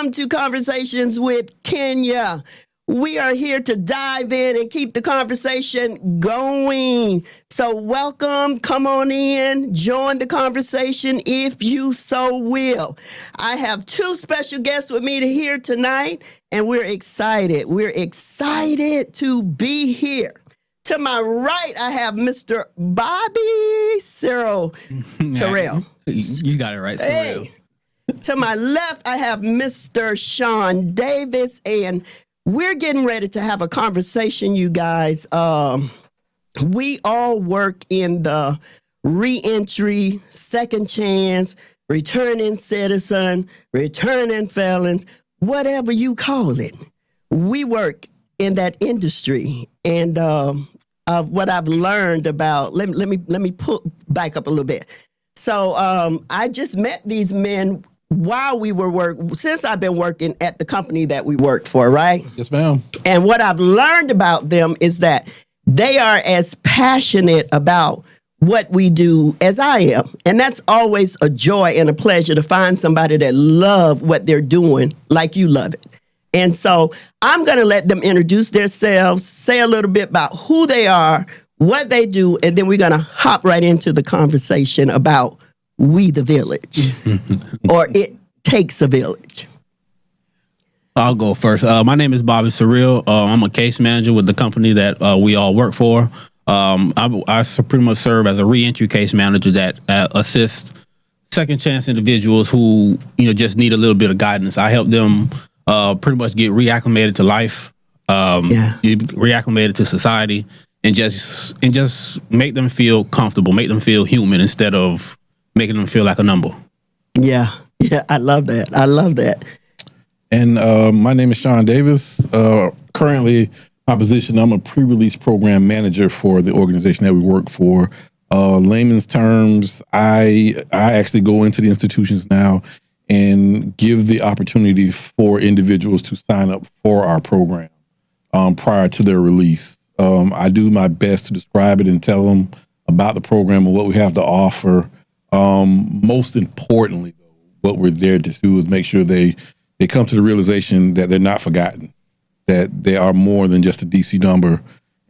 Welcome to Conversations with Kenya. We are here to dive in and keep the conversation going. So welcome, come on in, join the conversation if you so will. I have two special guests with me here tonight, and we're excited. We're excited to be here. To my right, I have Mr. Bobby Terrell. You got it right, Hey. To my left, I have Mr. Sean Davis, and we're getting ready to have a conversation, you guys. We all work in the reentry, second chance, returning citizen, returning felons, whatever you call it. We work in that industry, and of what I've learned about. Let me pull back up a little bit. So I just met these men while we were since I've been working at the company that we work for, right? Yes, ma'am. And what I've learned about them is that they are as passionate about what we do as I am. And that's always a joy and a pleasure to find somebody that love what they're doing like you love it. And so I'm going to let them introduce themselves, say a little bit about who they are, what they do, and then we're going to hop right into the conversation about we the village, or it takes a village. I'll go first. My name is Bobby Surreal. I'm a case manager with the company that we all work for. I pretty much serve as a reentry case manager that assists second chance individuals who just need a little bit of guidance. I help them pretty much get reacclimated to life, get reacclimated to society, and just make them feel comfortable, make them feel human instead of making them feel like a number. Yeah, I love that. And my name is Sean Davis. Currently, my position, I'm a pre-release program manager for the organization that we work for. Layman's terms, I actually go into the institutions now and give the opportunity for individuals to sign up for our program prior to their release. I do my best to describe it and tell them about the program and what we have to offer. Most importantly, though, what we're there to do is make sure they come to the realization that they're not forgotten, that they are more than just a DC number,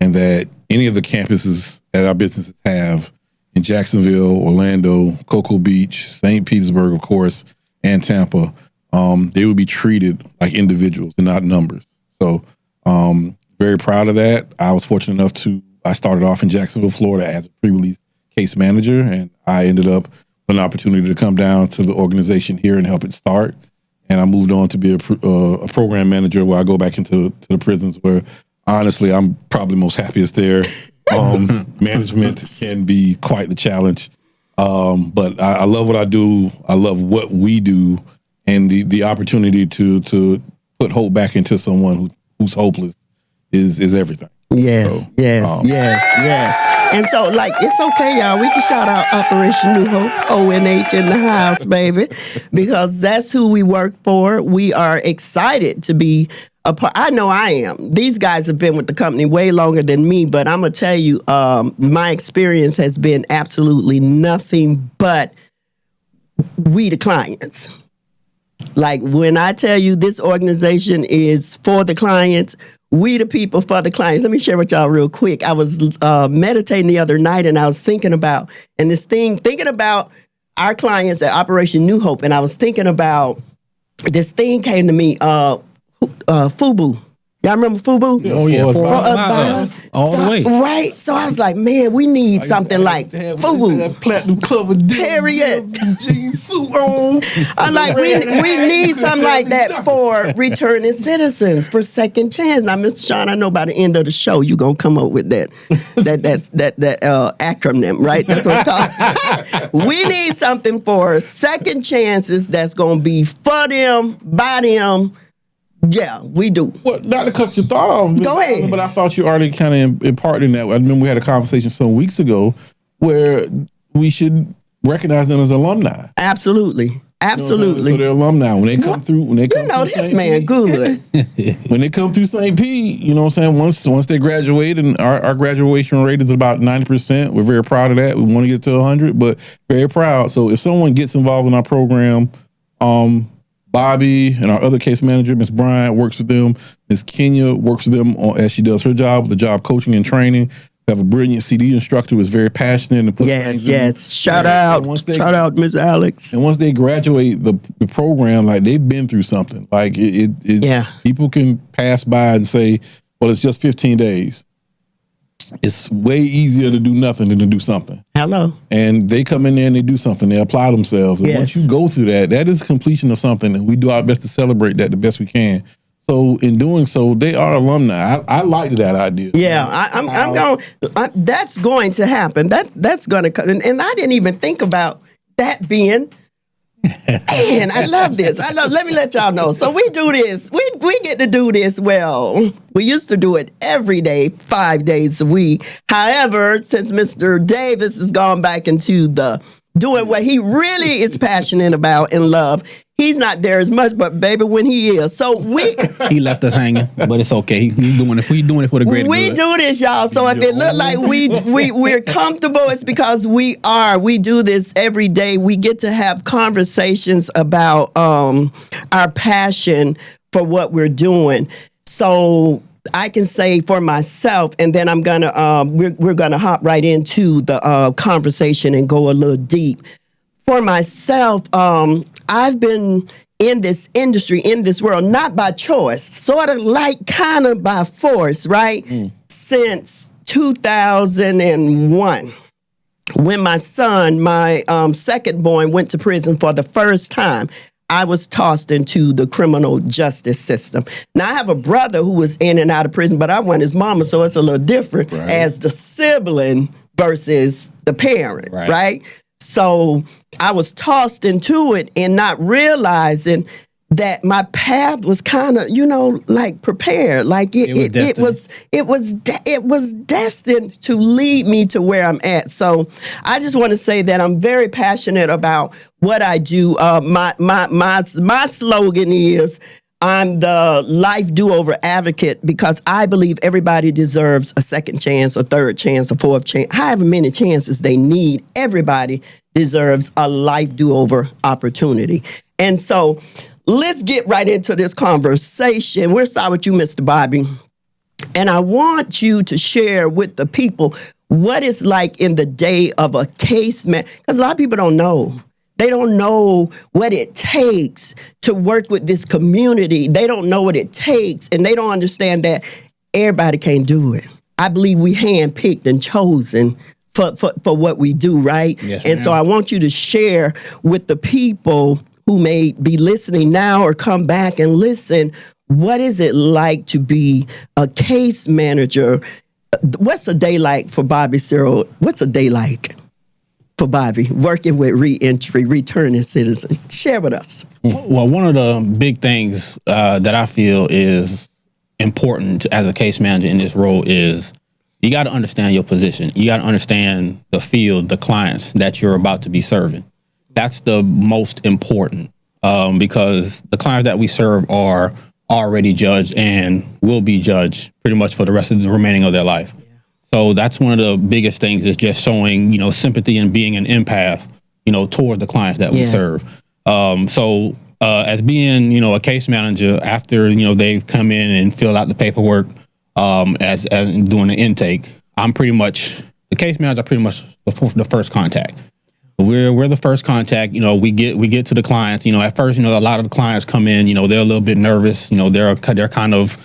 and that any of the campuses that our businesses have in Jacksonville, Orlando, Cocoa Beach, St. Petersburg, of course, and Tampa, they will be treated like individuals and not numbers. So very proud of that. I was fortunate enough I started off in Jacksonville, Florida as a pre-release case manager, and I ended up with an opportunity to come down to the organization here and help it start. And I moved on to be a program manager where I go back into the prisons where, honestly, I'm probably most happiest there. Management can be quite the challenge. But I love what I do. I love what we do, and the opportunity to put hope back into someone who's hopeless is everything. Yes. And so, it's okay, y'all. We can shout out Operation New Hope, ONH in the house, baby, because that's who we work for. We are excited to be a part. I know I am. These guys have been with the company way longer than me, but I'm going to tell you, my experience has been absolutely nothing but we the clients. Like, when I tell you this organization is for the clients, we the people for the clients. Let me share with y'all real quick. I was meditating the other night, and I was thinking about our clients at Operation New Hope, and I was thinking about this thing came to me, FUBU. Y'all remember FUBU? Oh, yeah. For us all the way. Right. So I was like, man, we need something like FUBU. That platinum covered Period. jeans suit on. I'm like, we need something like that for returning citizens, for second chance. Now, Mr. Sean, I know by the end of the show, you're going to come up with that acronym, right? That's what it's called. We need something for second chances that's going to be for them, by them. Yeah, we do. Well, not to cut your thought off. Go ahead. But I thought you already kind of imparted that. I remember we had a conversation some weeks ago where we should recognize them as alumni. Absolutely. So they're alumni. When they come through, this man good. When they come through St. Pete, you know what I'm saying? Once they graduate, and our graduation rate is about 90%. We're very proud of that. We want to get to 100, but very proud. So if someone gets involved in our program, Bobby and our other case manager, Miss Bryant, works with them. Miss Kenya works with them as she does her job with the job coaching and training. We have a brilliant CD instructor who is very passionate and puts things in. Shout out, Miss Alex. And once they graduate the program, like they've been through something. Like people can pass by and say, well, it's just 15 days. It's way easier to do nothing than to do something. Hello. And they come in there and they do something. They apply themselves. And once you go through that, that is completion of something. And we do our best to celebrate that the best we can. So in doing so, they are alumni. I liked that idea. Yeah, I'm going. That's going to happen. That's going to come. And I didn't even think about that being. And I love this. Let me let y'all know. So we do this. We get to do this. Well, we used to do it every day, 5 days a week. However, since Mr. Davis has gone back into the doing what he really is passionate about and love, he's not there as much, but baby, when he is. So he left us hanging, but it's okay. He's doing it. We're doing it for the greater we good. do this, y'all. So if it look like we're comfortable, it's because we are. We do this every day. We get to have conversations about our passion for what we're doing. So I can say for myself, and then I'm gonna we're gonna hop right into the conversation and go a little deep. For myself, I've been in this industry, in this world, not by choice, sort of like kind of by force, right? Since 2001, when my son, my second born, went to prison for the first time. I was tossed into the criminal justice system. Now, I have a brother who was in and out of prison, but I went his mama, so it's a little different as the sibling versus the parent, right? So I was tossed into it and not realizing that my path was kind of, like prepared. Like it was destined to lead me to where I'm at. So I just want to say that I'm very passionate about what I do. My slogan is, I'm the life do-over advocate, because I believe everybody deserves a second chance, a third chance, a fourth chance, however many chances they need. Everybody deserves a life do-over opportunity. And so let's get right into this conversation. We'll start with you, Mr. Bobby. And I want you to share with the people what it's like in the day of a case man, because a lot of people don't know. They don't know what it takes to work with this community. They don't know what it takes, and they don't understand that everybody can't do it. I believe we handpicked and chosen for what we do, right? Yes, and ma'am. so I want you to share with the people who may be listening now or come back and listen, what is it like to be a case manager? What's a day like for Bobby Cyril? What's a day like for Bobby working with reentry, returning citizens? Share with us. Well, one of the big things that I feel is important as a case manager in this role is you got to understand your position. You got to understand the field, the clients that you're about to be serving. That's the most important because the clients that we serve are already judged and will be judged pretty much for the rest of the remaining of their life. So that's one of the biggest things, is just showing, sympathy and being an empath, toward the clients that we serve. So as being, a case manager, after, they've come in and filled out the paperwork as doing the intake, I'm pretty much, the case manager, pretty much the first contact. We're the first contact. We get to the clients. At first, a lot of the clients come in. They're a little bit nervous. They're kind of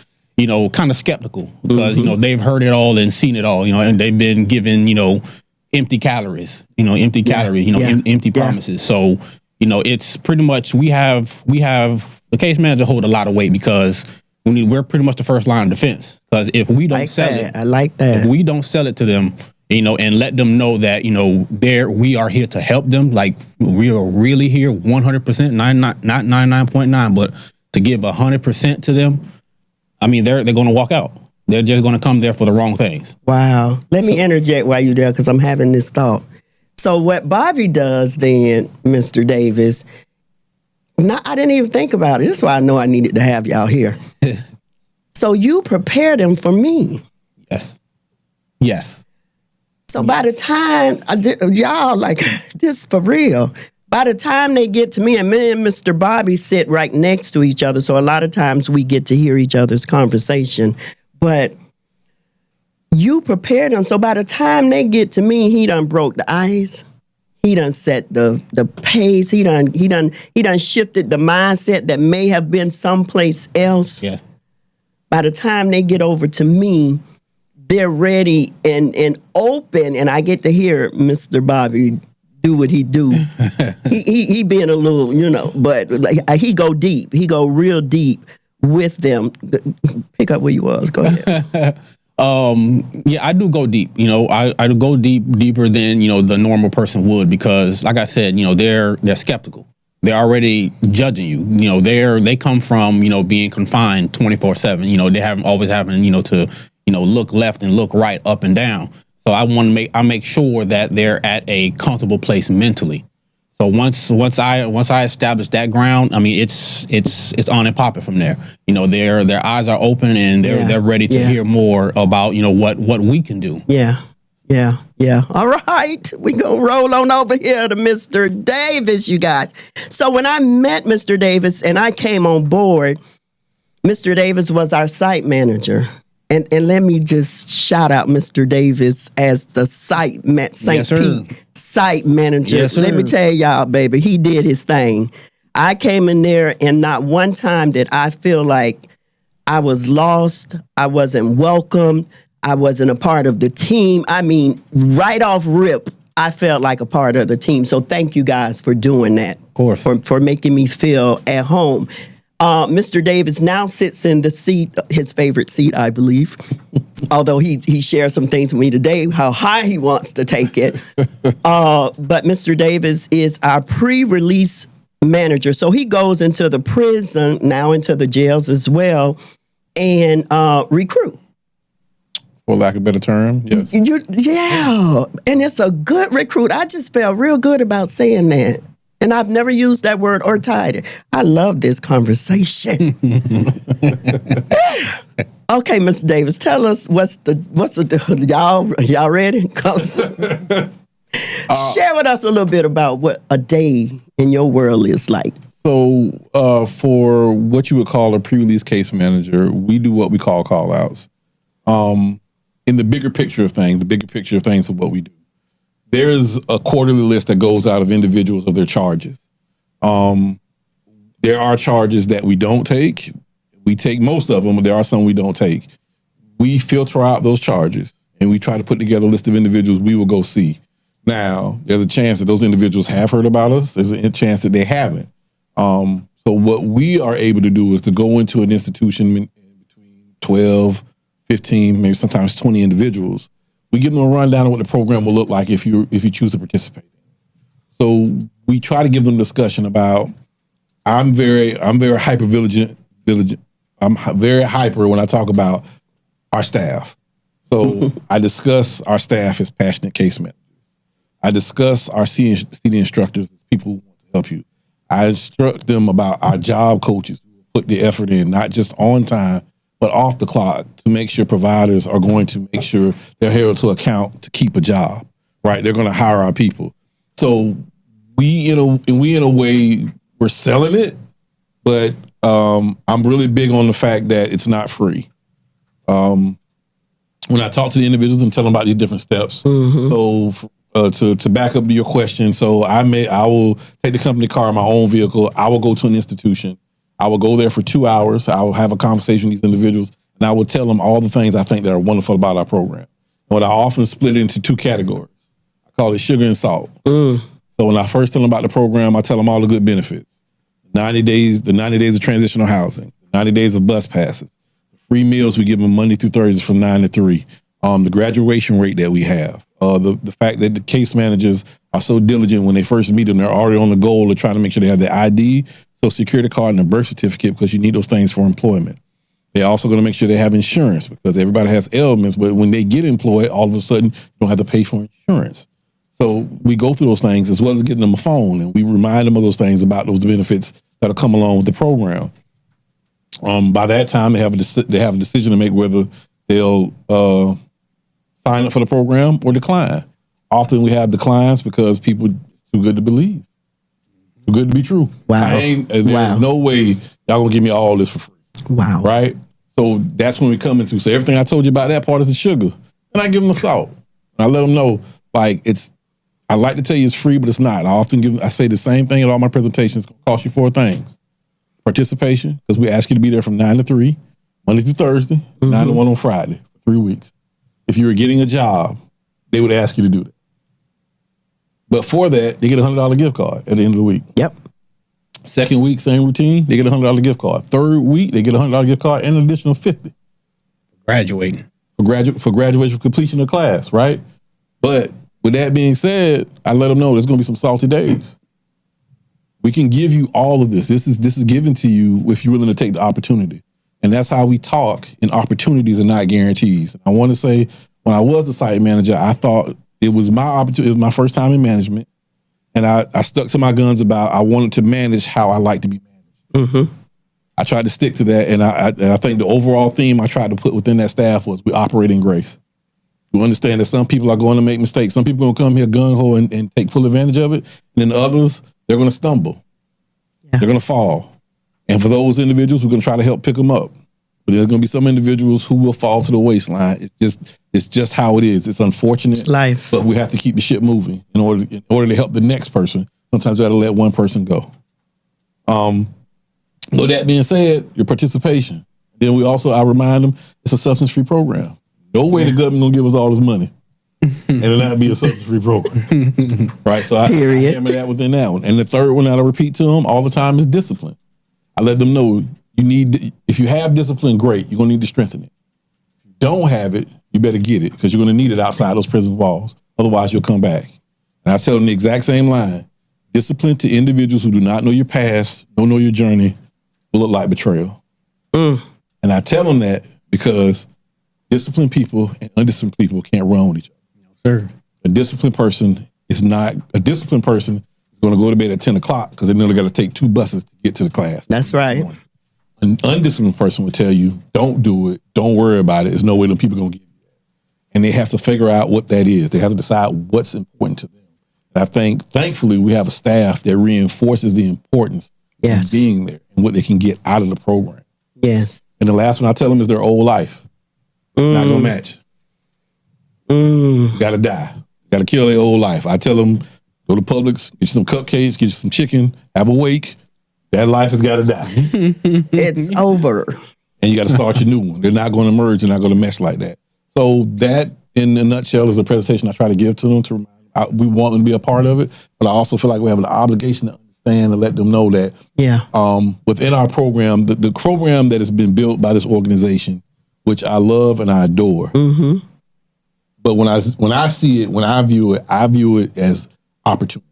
skeptical because they've heard it all and seen it all. And they've been given empty calories. Empty promises. So it's pretty much we have the case manager hold a lot of weight because we're pretty much the first line of defense. Because if we don't sell it, I like that. If we don't sell it to them, and let them know that, we are here to help them. Like, we are really here 100%, not 99.9, but to give 100% to them. I mean, they're going to walk out. They're just going to come there for the wrong things. Wow. Let me interject while you're there, because I'm having this thought. So what Bobby does then, Mr. Davis, I didn't even think about it. This is why I know I needed to have y'all here. So you prepare them for me. Yes. So by the time y'all, like, this for real, By the time they get to me, and me and Mr. Bobby sit right next to each other, so a lot of times we get to hear each other's conversation. But you prepared them, so by the time they get to me, he done broke the ice. He done set the pace. He done shifted the mindset that may have been someplace else. Yeah. By the time they get over to me, they're ready and open, and I get to hear Mr. Bobby do what he do. he being a little, but like he go deep. He go real deep with them. Pick up where you was. Go ahead. Yeah, I do go deep. I go deeper than the normal person would, because, like I said, they're skeptical. They're already judging you. They come from being confined 24/7. They haven't always having to look left and look right, up and down. So I make sure that they're at a comfortable place mentally. So once I establish that ground, I mean it's on and popping from there. Their eyes are open and they're ready to hear more about what we can do. Yeah. All right, we gonna roll on over here to Mr. Davis, you guys. So when I met Mr. Davis and I came on board, Mr. Davis was our site manager. And let me just shout out Mr. Davis as the St. Pete site manager. Yes, let me tell y'all, baby, he did his thing. I came in there and not one time did I feel like I was lost. I wasn't welcomed. I wasn't a part of the team. I mean, right off rip, I felt like a part of the team. So thank you guys for doing that. Of course. For making me feel at home. Mr. Davis now sits in the seat, his favorite seat, I believe, although he shared some things with me today, how high he wants to take it. But Mr. Davis is our pre-release manager. So he goes into the prison, now into the jails as well, and recruit. For lack of a better term, yes. Yeah, and it's a good recruit. I just felt real good about saying that. And I've never used that word or tied it. I love this conversation. Okay, Mr. Davis, tell us what's the y'all ready? Share with us a little bit about what a day in your world is like. So for what you would call a pre-release case manager, we do what we call call-outs. In the bigger picture of things of what we do. There's a quarterly list that goes out of individuals of their charges. There are charges that we don't take. We take most of them, but there are some we don't take. We filter out those charges, and we try to put together a list of individuals we will go see. Now, there's a chance that those individuals have heard about us. There's a chance that they haven't. So what we are able to do is to go into an institution between 12, 15, maybe sometimes 20 individuals. We give them a rundown of what the program will look like if you choose to participate. So we try to give them discussion about. I'm very hyper vigilant. I'm very hyper when I talk about our staff. So I discuss our staff as passionate case managers. I discuss our CD instructors as people who want to help you. I instruct them about our job coaches who put the effort in, not just on time, but off the clock, to make sure providers are going to make sure they're held to account to keep a job, right? They're going to hire our people. So we in a way, we're selling it, but I'm really big on the fact that it's not free. When I talk to the individuals and tell them about these different steps, so to back up your question, so I will take the company car in my own vehicle. I will go to an institution. I will go there for 2 hours. I will have a conversation with these individuals, and I will tell them all the things I think that are wonderful about our program. But I often split it into 2 categories. I call it sugar and salt. So when I first tell them about the program, I tell them all the good benefits. The 90 days of transitional housing, 90 days of bus passes, the free meals we give them Monday through Thursday from 9 to 3, the graduation rate that we have, the fact that the case managers are so diligent when they first meet them, they're already on the goal of trying to make sure they have their ID, Social Security card, and a birth certificate, because you need those things for employment. They're also going to make sure they have insurance, because everybody has ailments, but when they get employed, all of a sudden you don't have to pay for insurance. So we go through those things, as well as getting them a phone, and we remind them of those things about those benefits that'll come along with the program. By that time, they have a decision to make whether they'll sign up for the program or decline. Often we have declines because people are too good to believe. Too good to be true. Wow. There's Wow. no way y'all gonna give me all this for free. Wow. Right? So that's when we come into. So everything I told you about that part is the sugar. And I give them the salt. And I let them know, like, I like to tell you it's free, but it's not. I say the same thing at all my presentations. It's gonna cost you 4 things. Participation, because we ask you to be there from 9 to 3, Monday through Thursday, 9 to 1 on Friday, for 3 weeks. If you were getting a job, they would ask you to do that. But for that, they get a $100 gift card at the end of the week. Yep. Second week, same routine, they get a $100 gift card. Third week, they get a $100 gift card and an additional 50 Graduating. for graduation for completion of class, right? But with that being said, I let them know there's going to be some salty days. We can give you all of this. This is given to you if you're willing to take the opportunity. And that's how we talk in opportunities and not guarantees. I want to say, when I was the site manager, I thought it was my opportunity. It was my first time in management. And I stuck to my guns about I wanted to manage how I like to be managed. Mm-hmm. I tried to stick to that. And I think the overall theme I tried to put within that staff was we operate in grace. We understand that some people are going to make mistakes. Some people are going to come here gung-ho and take full advantage of it. And then others, they're going to stumble. Yeah. They're going to fall. And for those individuals, we're going to try to help pick them up. But there's going to be some individuals who will fall to the waistline. It's just how it is. It's unfortunate. It's life. But we have to keep the ship moving in order to help the next person. Sometimes we got to let one person go. With that being said, your participation. Then I remind them it's a substance-free program. No way the government gonna give us all this money and it'll not be a substance-free program. Right? So I hammer that within that one. And the third one that I repeat to them all the time is discipline. I let them know if you have discipline, great, you're gonna need to strengthen it. If you don't have it, you better get it because you're gonna need it outside those prison walls. Otherwise, you'll come back. And I tell them the exact same line. Discipline to individuals who do not know your past, don't know your journey, will look like betrayal. And I tell them that because disciplined people and undisciplined people can't run with each other. No, sir. A disciplined person is going to go to bed at 10 o'clock because they know they got to take 2 buses to get to the class. That's right. An undisciplined person would tell you, don't do it. Don't worry about it. There's no way them people going to give you that. And they have to figure out what that is. They have to decide what's important to them. And I think, thankfully, we have a staff that reinforces the importance of being there and what they can get out of the program. Yes. And the last one I tell them is their old life. It's not going to match. You got to die. Got to kill their old life. I tell them, go to Publix, get you some cupcakes, get you some chicken, have a wake. That life has got to die. It's over. And you got to start your new one. They're not going to merge. They're not going to mesh like that. So that, in a nutshell, is a presentation I try to give to them to remind them. We want them to be a part of it, but I also feel like we have an obligation to understand and let them know that within our program, the program that has been built by this organization, which I love and I adore. Mm-hmm. But when I see it, when I view it as opportunity.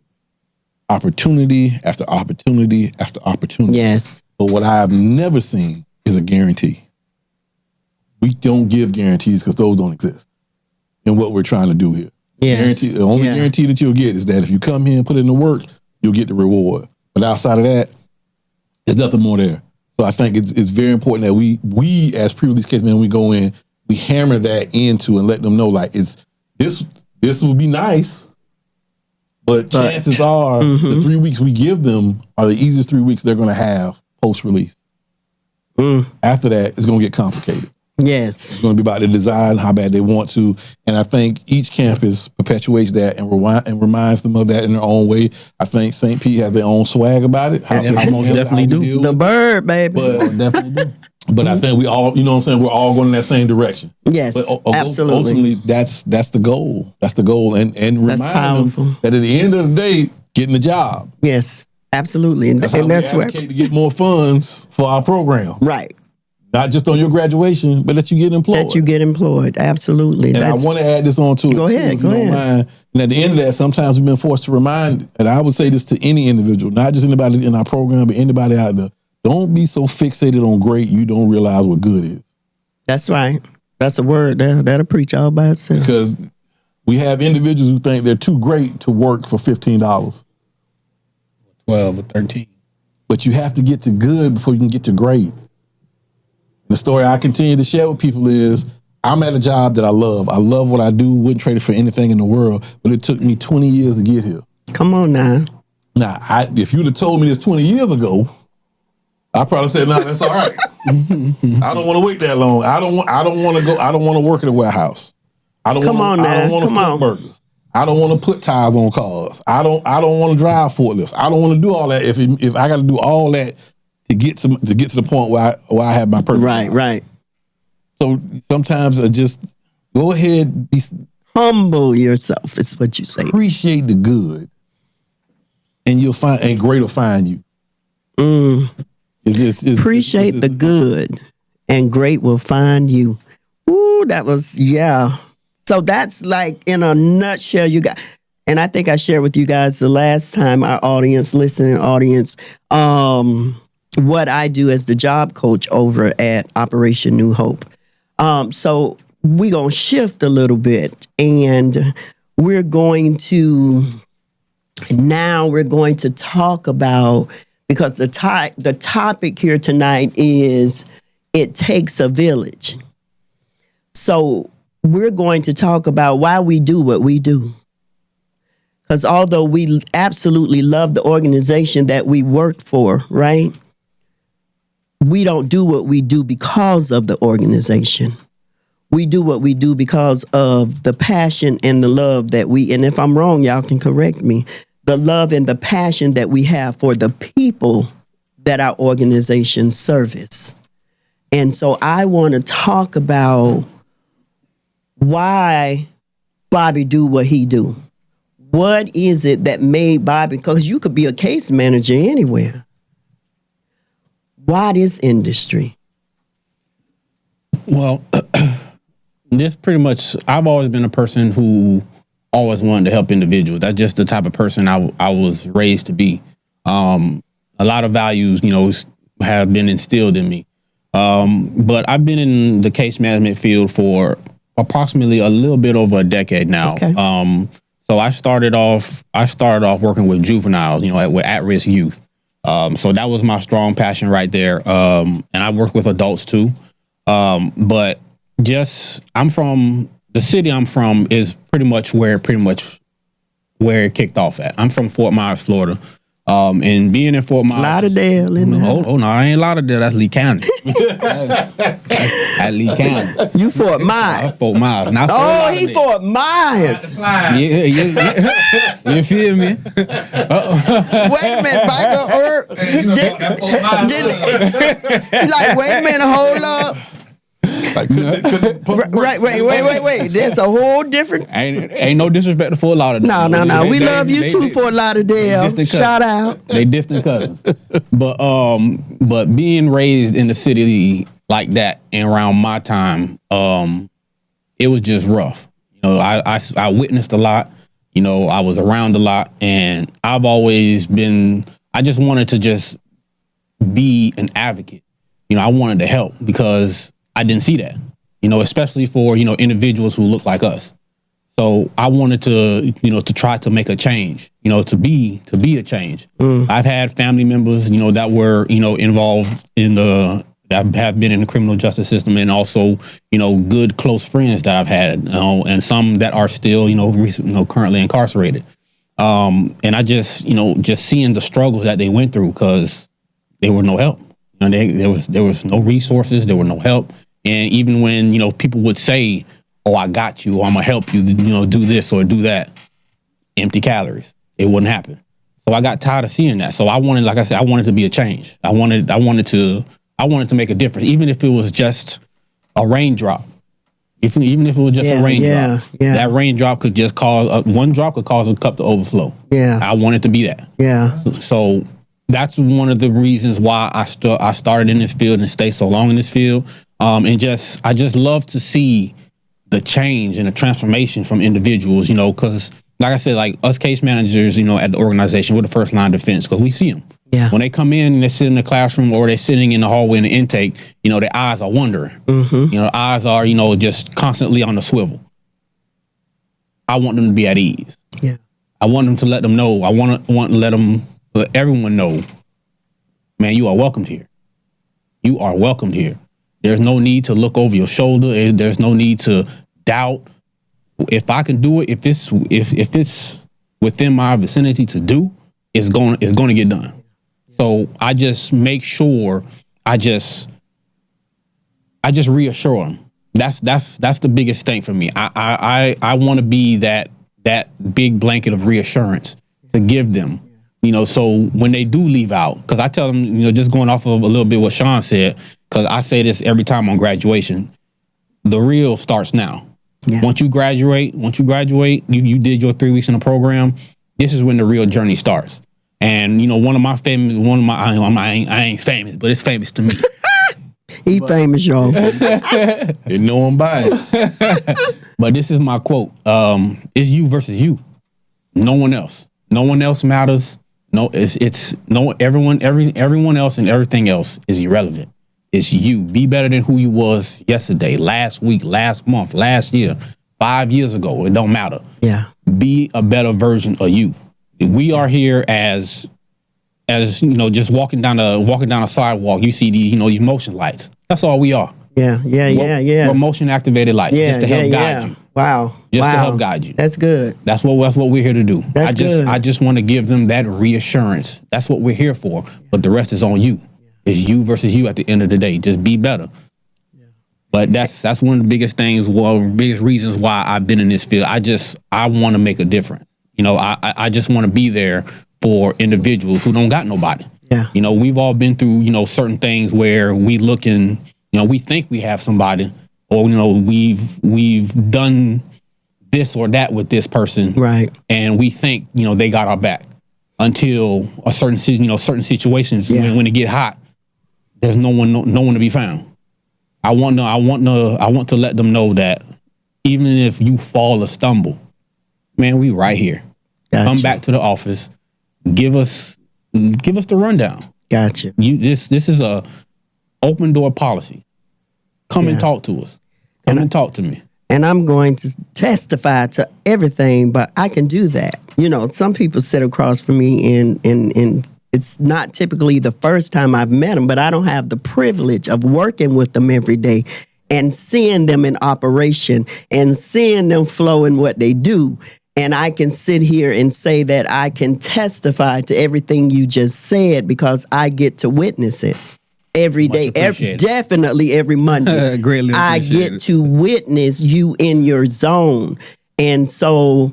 Opportunity after opportunity after opportunity. Yes. But what I've never seen is a guarantee. We don't give guarantees because those don't exist in what we're trying to do here. Yes. The only guarantee that you'll get is that if you come here and put in the work, you'll get the reward. But outside of that, there's nothing more there. So I think it's very important that we as pre-release case men, we go in, we hammer that into and let them know like this would be nice, but chances are the 3 weeks we give them are the easiest 3 weeks they're going to have post-release. After that, it's going to get complicated. Yes. It's going to be about the design, how bad they want to. And I think each campus perpetuates that and reminds them of that in their own way. I think St. Pete has their own swag about it. I most definitely do. The bird, baby. But definitely do. But I think we all, you know what I'm saying, we're all going in that same direction. Yes, but absolutely. Ultimately, that's the goal. That's the goal. And remind them that at the end of the day, getting the job. Yes, absolutely. And that's how we advocate to get more funds for our program. Right. Not just on your graduation, but that you get employed. Absolutely. And I want to add this on to it. Go ahead. Mind. And at the end of that, sometimes we've been forced to remind, and I would say this to any individual, not just anybody in our program, but anybody out there, don't be so fixated on great you don't realize what good is. That's right. That's a word that'll preach all by itself. Because we have individuals who think they're too great to work for $15. 12 or 13. But you have to get to good before you can get to great. The story I continue to share with people is I'm at a job that I love. I love what I do. Wouldn't trade it for anything in the world. But it took me 20 years to get here. Come on now. Now, if you'd have told me this 20 years ago, I probably said, "No, that's all right. I don't want to wait that long. I don't want to go. I don't want to work in a warehouse. I don't want to flip burgers. I don't want to put tires on cars. I don't want to drive forklifts. I don't want to do all that. If I got to do all that to get to the point where I have my purpose. Right. So sometimes I just go ahead, humble yourself. Is what you say. Appreciate the good, and you'll find, and great will find you. Appreciate the good, and great will find you. Ooh, that was, yeah. So that's like in a nutshell, you got, and I think I shared with you guys the last time, our listening audience, what I do as the job coach over at Operation New Hope. So we're going to shift a little bit, and we're going to talk about, because the topic here tonight is it takes a village. So we're going to talk about why we do what we do. Because although we absolutely love the organization that we work for, right? We don't do what we do because of the organization. We do what we do because of the passion and the love that and if I'm wrong, y'all can correct me, the love and the passion that we have for the people that our organization service. And so I want to talk about why Bobby do what he do. What is it that made Bobby, because you could be a case manager anywhere. Why this industry? Well, this pretty much, I've always been a person who always wanted to help individuals. That's just the type of person I was raised to be. A lot of values, have been instilled in me. But I've been in the case management field for approximately a little bit over a decade now. Okay. So I started off working with juveniles, with at-risk youth. So that was my strong passion right there. And I work with adults too. But I'm from, the city I'm from is pretty much where it kicked off at. I'm from Fort Myers, Florida. And being in Fort Myers. Lauderdale. No, I ain't Lauderdale. That's Lee County. That's Lee County. You Fort Myers. Fort Myers. Not he Fort Myers. Yeah. You feel me? Wait a minute, Michael. Wait a minute, hold up. Wait. There's a whole different. Ain't no disrespect to Fort Lauderdale. No. We love you too, Fort Lauderdale. Shout out. They distant cousins. But being raised in the city like that and around my time, it was just rough. I witnessed a lot. I was around a lot, and I've always been. I just wanted to just be an advocate. I wanted to help because I didn't see that, especially for, individuals who look like us. So I wanted to, to try to make a change, to be a change. I've had family members, that were, involved that have been in the criminal justice system, and also, good close friends that I've had, and some that are still, currently incarcerated. And I just seeing the struggles that they went through, because there were no help. There was no resources, there were no help. And even when, people would say, "Oh, I got you," or "I'm gonna help you, do this or do that," empty calories. It wouldn't happen. So I got tired of seeing that. So I wanted, like I said, I wanted to be a change. I wanted to make a difference, even if it was just a raindrop. Even if it was just a raindrop, that raindrop could just cause one drop could cause a cup to overflow. Yeah, I wanted to be that. Yeah. So that's one of the reasons why I started in this field and stay so long in this field. And I just love to see the change and the transformation from individuals, because like I said, like us case managers, at the organization, we're the first line of defense, because we see them. Yeah. When they come in and they sit in the classroom, or they're sitting in the hallway in the intake, their eyes are wandering. Mm-hmm. Eyes are, just constantly on the swivel. I want them to be at ease. Yeah. I want them to let them know. I want to let everyone know, man, you are welcomed here. You are welcomed here. There's no need to look over your shoulder. There's no need to doubt. If I can do it, if it's within my vicinity to do, it's going to get done. So I just make sure I just reassure them. That's the biggest thing for me. I want to be that big blanket of reassurance to give them, so when they do leave out, because I tell them, just going off of a little bit what Sean said, because I say this every time on graduation, the real starts now. Yeah. Once you graduate, you did your 3 weeks in the program. This is when the real journey starts. And I ain't famous, but it's famous to me. He famous, y'all. You know him by it. But this is my quote. It's you versus you. No one else. No one else matters. No, it's no everyone else and everything else is irrelevant. It's you. Be better than who you was yesterday, last week, last month, last year, 5 years ago. It don't matter. Yeah. Be a better version of you. We are here as just walking down a sidewalk. You see these motion lights. That's all we are. Yeah. We're motion activated lights. Just to help guide you. Wow. To help guide you. That's good. That's what we're here to do. Good. I just want to give them that reassurance. That's what we're here for. But the rest is on you. It's you versus you at the end of the day. Just be better. Yeah. But that's one of the biggest things, biggest reasons why I've been in this field. I want to make a difference. I just want to be there for individuals who don't got nobody. Yeah. We've all been through, certain things where we look and, we think we have somebody, or, we've done this or that with this person. Right. And we think, they got our back until a certain situations when it get hot, there's no one to be found. I want to let them know that even if you fall or stumble, man, we right here. Gotcha. Come back to the office. Give us the rundown. Gotcha. This is a open door policy. Come and talk to us. Come and talk to me. And I'm going to testify to everything, but I can do that. Some people sit across from me and it's not typically the first time I've met them, but I don't have the privilege of working with them every day and seeing them in operation and seeing them flow in what they do. And I can sit here and say that I can testify to everything you just said because I get to witness it every day. Definitely every Monday. Greatly I get to witness you in your zone. And so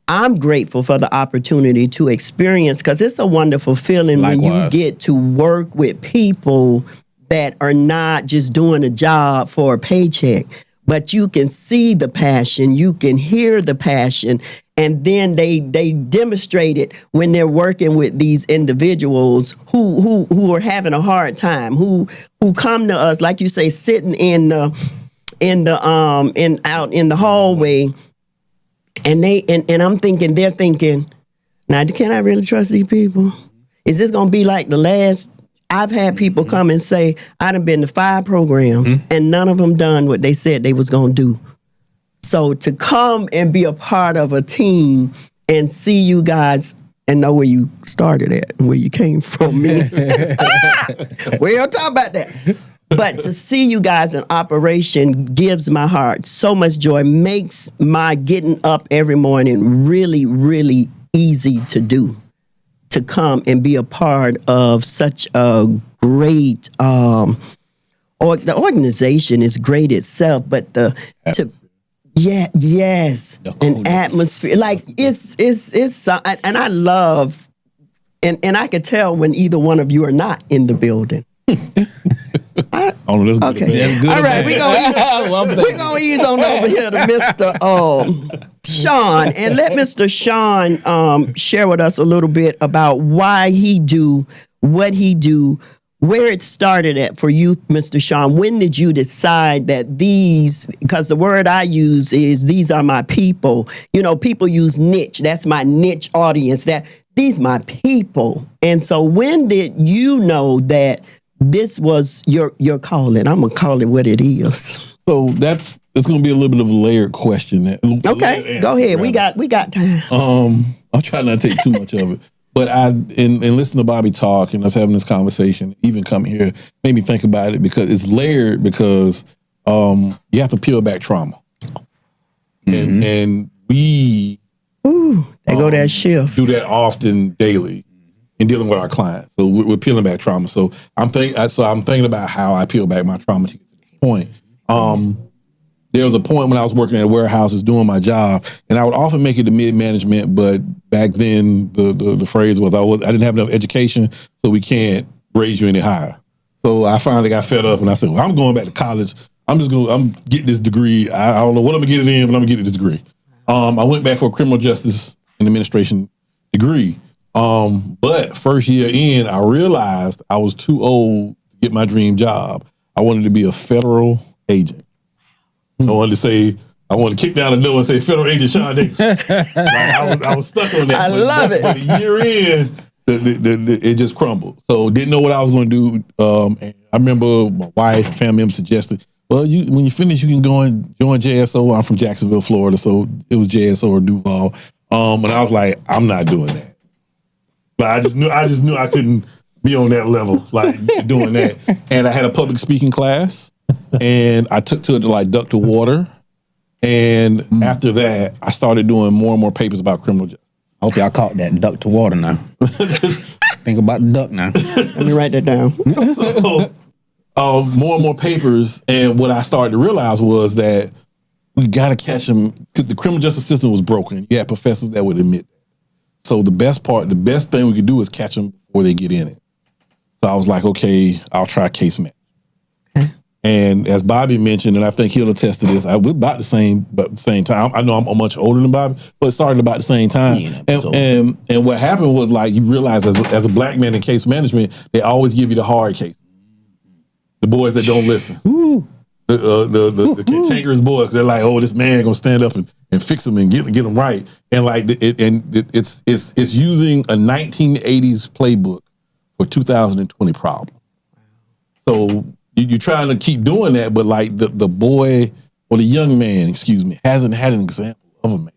I'm grateful for the opportunity to experience, because it's a wonderful feeling. Likewise. When you get to work with people that are not just doing a job for a paycheck, but you can see the passion, you can hear the passion, and then they demonstrate it when they're working with these individuals who are having a hard time, who come to us, like you say, sitting out in the hallway. And I'm thinking, they're thinking, now, can I really trust these people? Is this going to be like the last? I've had people come and say, I done been to 5 programs and none of them done what they said they was going to do. So to come and be a part of a team and see you guys and know where you started at and where you came from. We don't talk about that. But to see you guys in operation gives my heart so much joy, makes my getting up every morning really, really easy to do, to come and be a part of such a great, the organization is great itself, but yes, an atmosphere, like it's, and I love, and I could tell when either one of you are not in the building. Okay. All right, we're gonna ease on over here to Mr. Sean, and let Mr. Sean share with us a little bit about why he do what he do, where it started at for you, Mr. Sean. When did you decide that because the word I use is these are my people. People use niche. That's my niche audience. That these my people. And so when did you know that this was your calling? I'm gonna call it what it is. So it's gonna be a little bit of a layered question. Okay, go ahead. Rather. We got time. I'll try not to take too much of it. But in listening to Bobby talk and us having this conversation, even coming here, made me think about it, because it's layered, because you have to peel back trauma. And we go that shift. do that often daily. in dealing with our clients. So we're peeling back trauma. So I'm thinking about how I peel back my trauma to get to this point. There was a point when I was working at warehouses doing my job, and I would often make it to mid-management, but back then the phrase was I didn't have enough education, so we can't raise you any higher. So I finally got fed up, and I said, well, I'm going back to college. I'm getting this degree. I don't know what I'm gonna get it in, but I'm gonna get this degree. I went back for a criminal justice and administration degree. But first year in, I realized I was too old to get my dream job. I wanted to be a federal agent. I wanted to kick down the door and say, Federal Agent Sean Davis. I was stuck on that. I love it. But a year in, it just crumbled. So didn't know what I was going to do. And I remember my wife, family members suggested, well, when you finish, you can go and join JSO. I'm from Jacksonville, Florida, so it was JSO or Duval. And I was like, I'm not doing that. But I just knew I couldn't be on that level, like doing that. And I had a public speaking class. And I took to it to like duck to water. And after that, I started doing more and more papers about criminal justice. I hope y'all caught that duck to water now. Think about the duck now. Let me write that down. So, more and more papers. And what I started to realize was that we got to catch them. The criminal justice system was broken. You had professors that would admit that. So the best thing we could do is catch them before they get in it. So I was like, okay, I'll try case management. And as Bobby mentioned, and I think he'll attest to this, we're about the same time. I know I'm much older than Bobby, but it started about the same time. And what happened was, like, you realize as a black man in case management, they always give you the hard cases, the boys that don't listen, the cantankerous boys. They're like, oh, this man gonna stand up and fix them and get them right. And like it's using a 1980s playbook for 2020 problem. So you're trying to keep doing that, but like the boy or the young man, hasn't had an example of a male.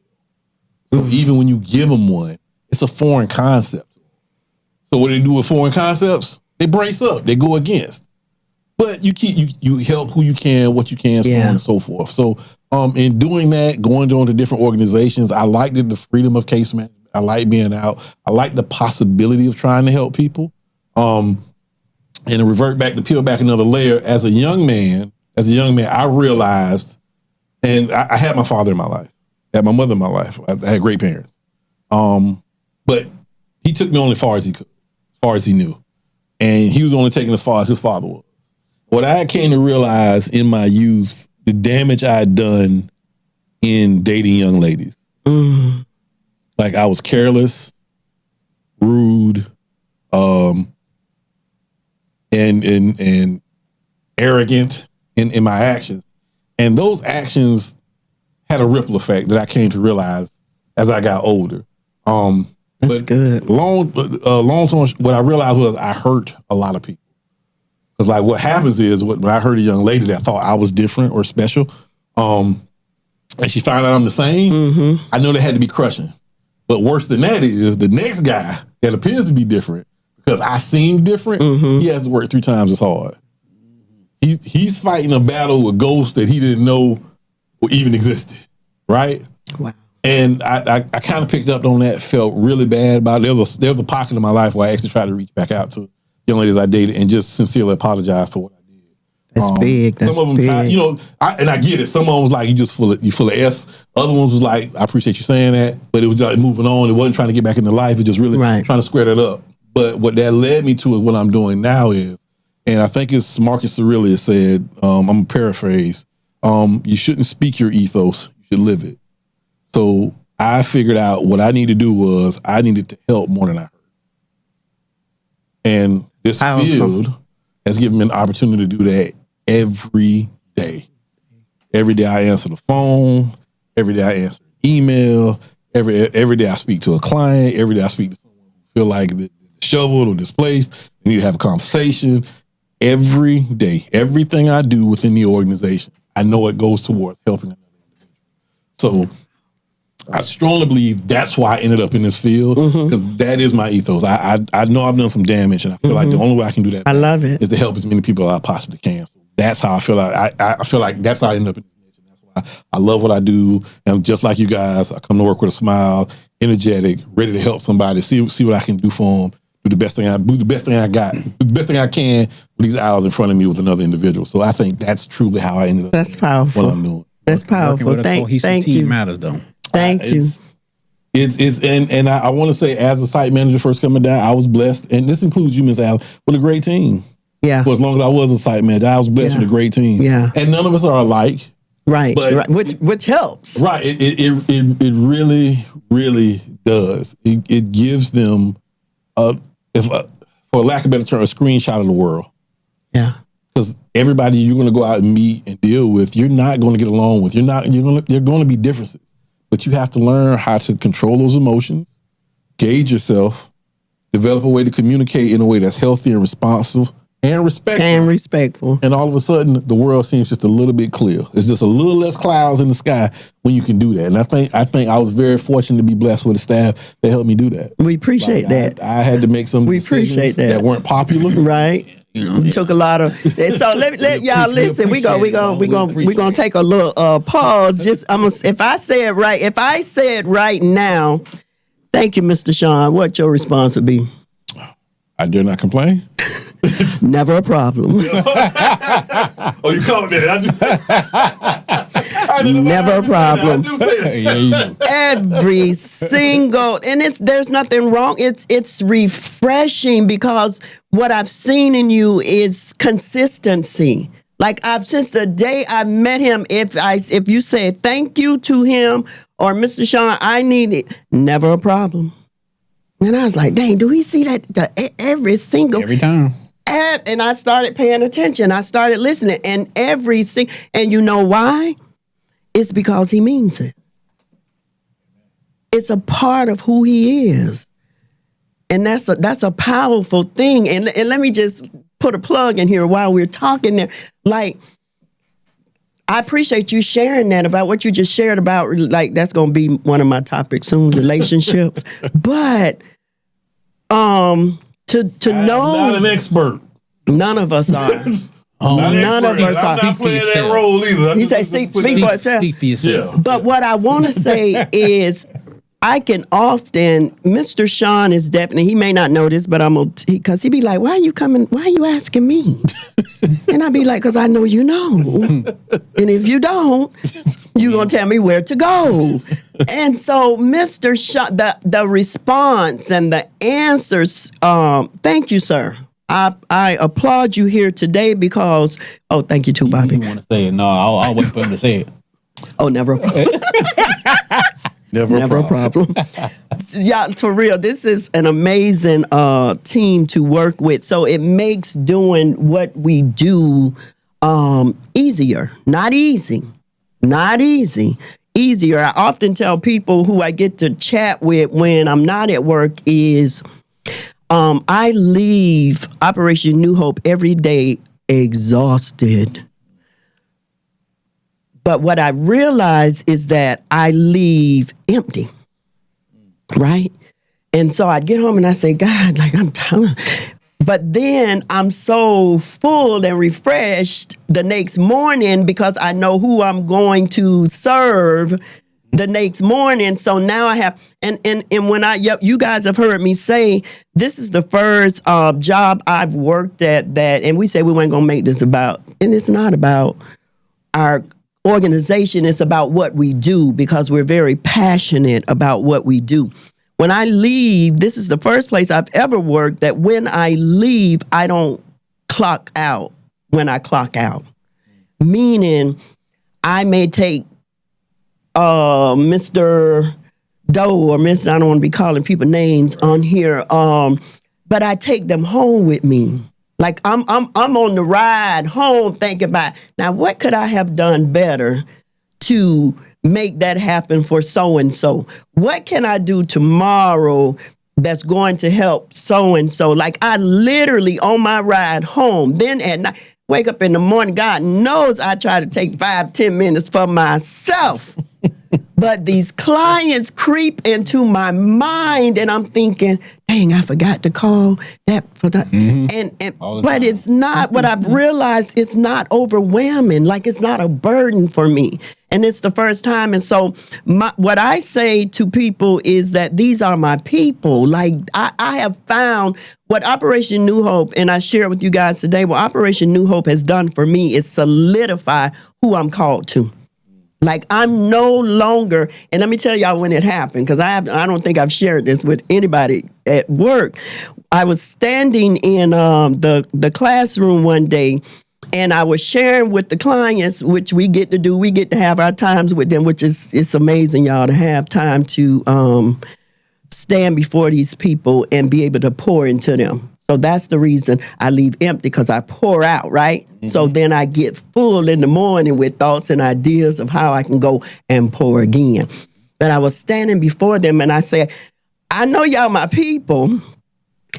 So even when you give them one, it's a foreign concept. So what do they do with foreign concepts? They brace up, they go against. But you help who you can, what you can, so on and so forth. So in doing that, going to different organizations, I liked the freedom of case management. I like being out. I like the possibility of trying to help people. And to peel back another layer, as a young man, I realized, and I had my father in my life, I had my mother in my life. I had great parents. But he took me only as far as he could, as far as he knew. And he was only taking as far as his father was. What I came to realize in my youth, the damage I had done in dating young ladies. Like, I was careless, rude, and arrogant in my actions. And those actions had a ripple effect that I came to realize as I got older. That's good. Long term, what I realized was I hurt a lot of people. Because like what happens is when I heard a young lady that thought I was different or special, and she found out I'm the same, I know they had to be crushing. But worse than that is the next guy that appears to be different, because I seem different, he has to work 3 times as hard. He's fighting a battle with ghosts that he didn't know even existed, right? Wow. And I kind of picked up on that, felt really bad about it. There was a pocket in my life where I actually tried to reach back out to young ladies I dated and just sincerely apologize for what I did. That's big. That's some of them big. And I get it. Some of them was like, you full of S. Other ones was like, I appreciate you saying that, but it was like moving on. It wasn't trying to get back into life. It just really trying to square that up. But what that led me to is what I'm doing now is, and I think it's Marcus Aurelius said, I'm going to paraphrase, you shouldn't speak your ethos, you should live it. So I figured out what I needed to do was I needed to help more than I hurt. And this field has given me an opportunity to do that every day. Every day I answer the phone. Every day I answer an email. Every day I speak to a client. Every day I speak to someone who feel like disheveled or displaced. They need to have a conversation. Every day, everything I do within the organization, I know it goes towards helping another individual. So I strongly believe that's why I ended up in this field, because that is my ethos. I know I've done some damage, and I feel like the only way I can do that is to help as many people as I possibly can. So that's how I feel like I feel like that's how I end up in this niche. And that's why I love what I do. And just like you guys, I come to work with a smile, energetic, ready to help somebody, see what I can do for them do the best thing I got, do the best thing I can with these hours in front of me with another individual. So I think that's truly how I ended up. That's powerful. What I'm doing. That's powerful. Working with a Thank cohesive team you. matters, though. Thank you. And I want to say, as a site manager first coming down, I was blessed, and this includes you, Ms. Allen, with a great team. Yeah. For as long as I was a site manager, I was blessed with a great team. Yeah. And none of us are alike. Right. But, right. Which helps. Right. It really, really does. It gives them, for lack of a better term, a screenshot of the world. Yeah. Because everybody you're going to go out and meet and deal with, you're not going to get along with. There are going to be differences, but you have to learn how to control those emotions, gauge yourself, develop a way to communicate in a way that's healthy and responsive and respectful. And all of a sudden, the world seems just a little bit clear. It's just a little less clouds in the sky when you can do that. And I think I was very fortunate to be blessed with a staff that helped me do that. We appreciate that. I had to make some decisions that weren't popular. Right. It took a lot of. So let y'all listen. We gonna take a little pause. If I say it right now, thank you, Mr. Sean. What your response would be? I dare not complain. Never a problem. Oh, you called that? Never a problem. I do say that. Every single, and there's nothing wrong. It's refreshing because what I've seen in you is consistency. Like since the day I met him, if you said thank you to him or Mr. Sean, I need it, never a problem. And I was like, dang, do we see that every time? And I started paying attention. I started listening, and and you know why? It's because he means it. It's a part of who he is, and that's a powerful thing. And let me just put a plug in here while we're talking there. Like, I appreciate you sharing that about what you just shared about. Like, that's going to be one of my topics soon, relationships. But to know, I'm not an expert. None of us are. None of us are. I'm not playing that role either. You say speak for yourself. Speak for yourself. But what I want to say is, I can often, Mr. Sean is definitely, he may not know this, but because he'd be like, why are you asking me? And I'd be like, because I know you know. And if you don't, you're going to tell me where to go. And so Mr. Sean, the response and the answers, thank you, sir. I applaud you here today because, thank you too, Bobby. You want to say it? No, I'll wait for him to say it. Oh, never a problem. Never a problem. Yeah, for real, this is an amazing team to work with. So it makes doing what we do easier. Not easy. Easier. I often tell people who I get to chat with when I'm not at work is I leave Operation New Hope every day exhausted. But what I realize is that I leave empty, right? And so I'd get home and I say, God, like I'm tired. But then I'm so full and refreshed the next morning because I know who I'm going to serve the next morning. So now I have, and when you guys have heard me say, this is the first job I've worked at that, and we said we weren't going to make this about, and it's not about our organization, it's about what we do because we're very passionate about what we do. When I leave, this is the first place I've ever worked that when I leave, I don't clock out when I clock out. Meaning I may take Mr. Doe or Miss, I don't want to be calling people names on here, but I take them home with me. Like I'm on the ride home thinking about, now what could I have done better to make that happen for so-and-so? What can I do tomorrow that's going to help so-and-so? Like I literally on my ride home, then at night, wake up in the morning, God knows I try to take 5-10 minutes for myself. But these clients creep into my mind and I'm thinking, dang, I forgot to call that for that. Mm-hmm. But it's not what I've realized, it's not overwhelming. Like it's not a burden for me. And it's the first time. And so what I say to people is that these are my people. Like I have found what Operation New Hope, and I share with you guys today, what Operation New Hope has done for me is solidify who I'm called to. Like I'm no longer, and let me tell y'all when it happened, because I don't think I've shared this with anybody at work. I was standing in the classroom one day, and I was sharing with the clients, which we get to do. We get to have our times with them, which is it's amazing, y'all, to have time to stand before these people and be able to pour into them. So that's the reason I leave empty, because I pour out, right? Mm-hmm. So then I get full in the morning with thoughts and ideas of how I can go and pour again. But I was standing before them and I said, I know y'all my people.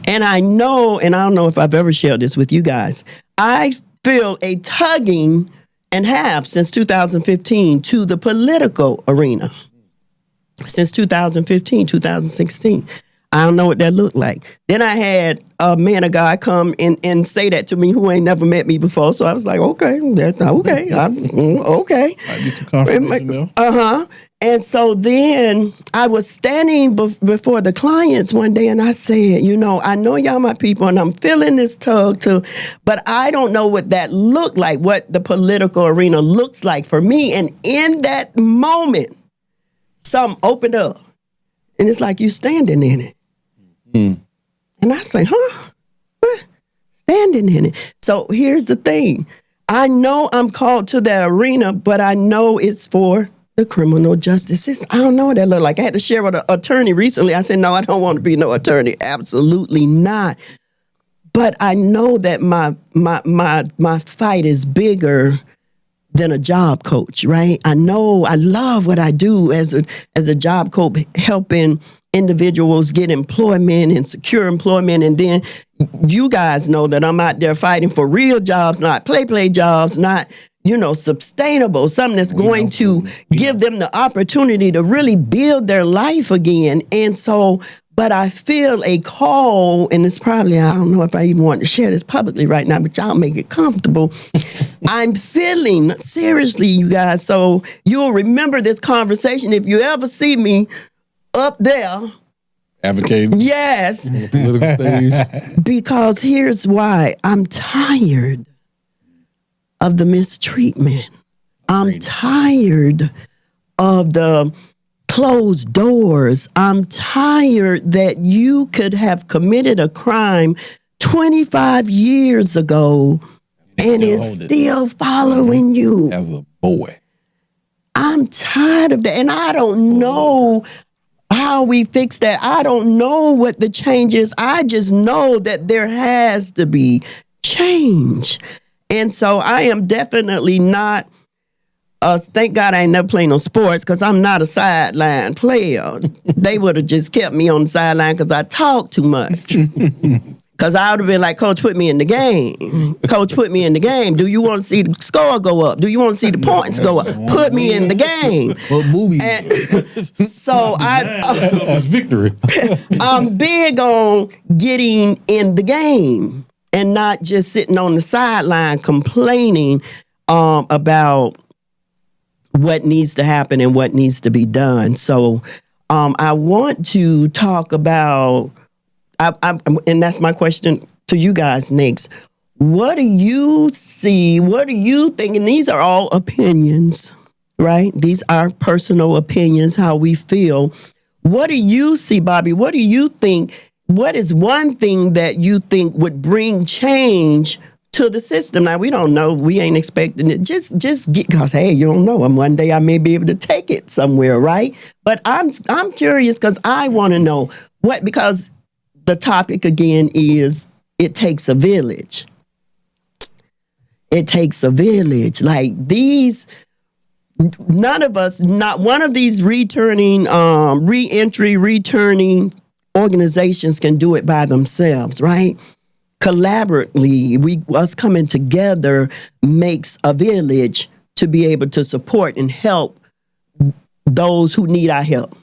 And I know, and I don't know if I've ever shared this with you guys, I feel a tugging and have since 2015 to the political arena. Since 2015, 2016. I don't know what that looked like. Then I had a man of God come and say that to me who ain't never met me before. So I was like, okay, that's okay. Okay. Might be some confirmation there. Uh-huh. And so then I was standing before the clients one day and I said, you know, I know y'all my people and I'm feeling this tug too, but I don't know what that looked like, what the political arena looks like for me. And in that moment, something opened up and it's like you standing in it. And I say, what? Standing in it. So here's the thing. I know I'm called to that arena, but I know it's for the criminal justice system. I don't know what that look like. I had to share with an attorney recently. I said, no, I don't want to be no attorney. Absolutely not. But I know that my fight is bigger than a job coach, right? I know I love what I do as a job coach, helping individuals get employment and secure employment. And then you guys know that I'm out there fighting for real jobs, not play jobs, not, sustainable, something that's going to give them the opportunity to really build their life again. And so, but I feel a call, and it's probably, I don't know if I even want to share this publicly right now, but y'all make it comfortable. I'm feeling, seriously, you guys, so you'll remember this conversation if you ever see me up there. Advocating? Yes. On the political stage? Because here's why. I'm tired of the mistreatment. I'm tired of the closed doors. I'm tired that you could have committed a crime 25 years ago and it's still following you. As a boy. I'm tired of that. And I don't know how we fix that. I don't know what the change is. I just know that there has to be change. And so I am definitely not, thank God I ain't never played no sports because I'm not a sideline player. They would have just kept me on the sideline because I talk too much. Because I would have been like, Coach, put me in the game. Coach, put me in the game. Do you want to see the score go up? Do you want to see the points go up? Put me in the game. What movie? So That's victory. I'm big on getting in the game and not just sitting on the sideline complaining about what needs to happen and what needs to be done. So I want to talk about, and that's my question to you guys next. What do you see? What do you think? And these are all opinions, right? These are personal opinions, how we feel. What do you see, Bobby? What do you think? What is one thing that you think would bring change to the system? Now, we don't know. We ain't expecting it. Just get, because, hey, you don't know. And one day I may be able to take it somewhere, right? But I'm curious because I want to know what, because the topic again is it takes a village. It takes a village. Like these, none of us, not one of these returning organizations can do it by themselves, right? Collaboratively, us coming together makes a village to be able to support and help those who need our help.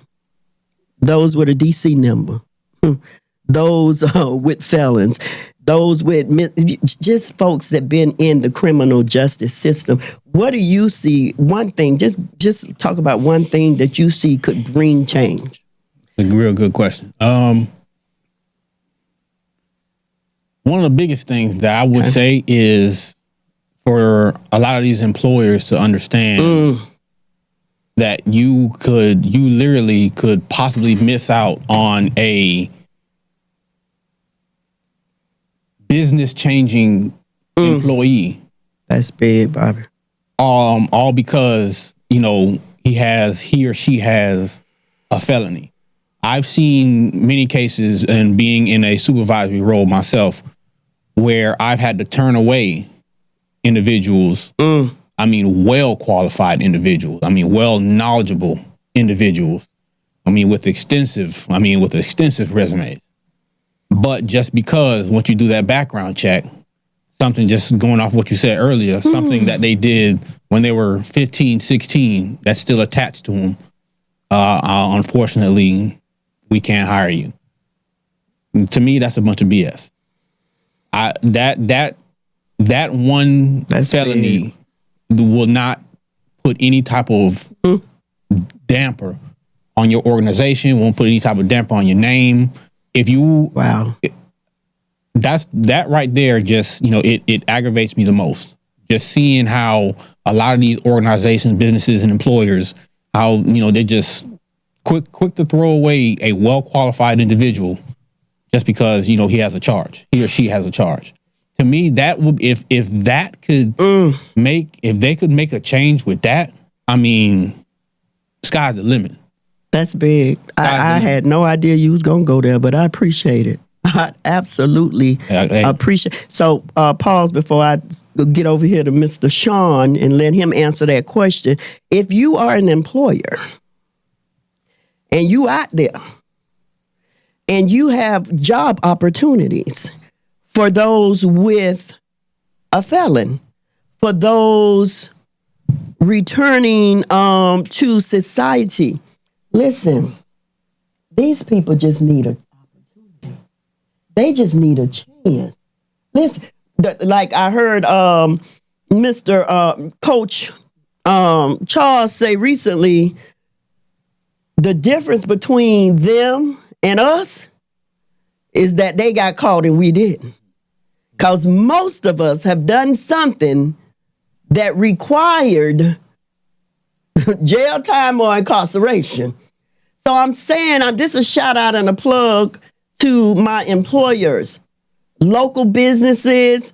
Those with a DC number, those with felons, those with just folks that been in the criminal justice system. What do you see? One thing, just talk about one thing that you see could bring change. A real good question. One of the biggest things that I would say is for a lot of these employers to understand that you literally could possibly miss out on a business changing employee. That's big, Bobby. All because, he or she has a felony. I've seen many cases, and being in a supervisory role myself, where I've had to turn away individuals. I mean, well qualified individuals. I mean, well knowledgeable individuals. I mean, with extensive resumes. But just because once you do that background check, something just going off what you said earlier, something that they did when they were 15, 16, that's still attached to them. Unfortunately, we can't hire you. To me, that's a bunch of BS. That one felony will not put any type of damper on your organization, won't put any type of damper on your name. That right there just, it aggravates me the most. Just seeing how a lot of these organizations, businesses, and employers, how, they're just quick to throw away a well-qualified individual just because, he has a charge. He or she has a charge. To me, that would, if they could make a change with that, I mean, sky's the limit. That's big. I had no idea you was going to go there, but I appreciate it. I absolutely appreciate. So pause before I get over here to Mr. Sean and let him answer that question. If you are an employer and you out there and you have job opportunities for those with a felon, for those returning to society, listen, these people just need a opportunity. They just need a chance. Listen, like I heard Mr. Coach Charles say recently, the difference between them and us is that they got caught and we didn't. Because most of us have done something that required jail time or incarceration. So I'm saying, this is a shout out and a plug to my employers, local businesses.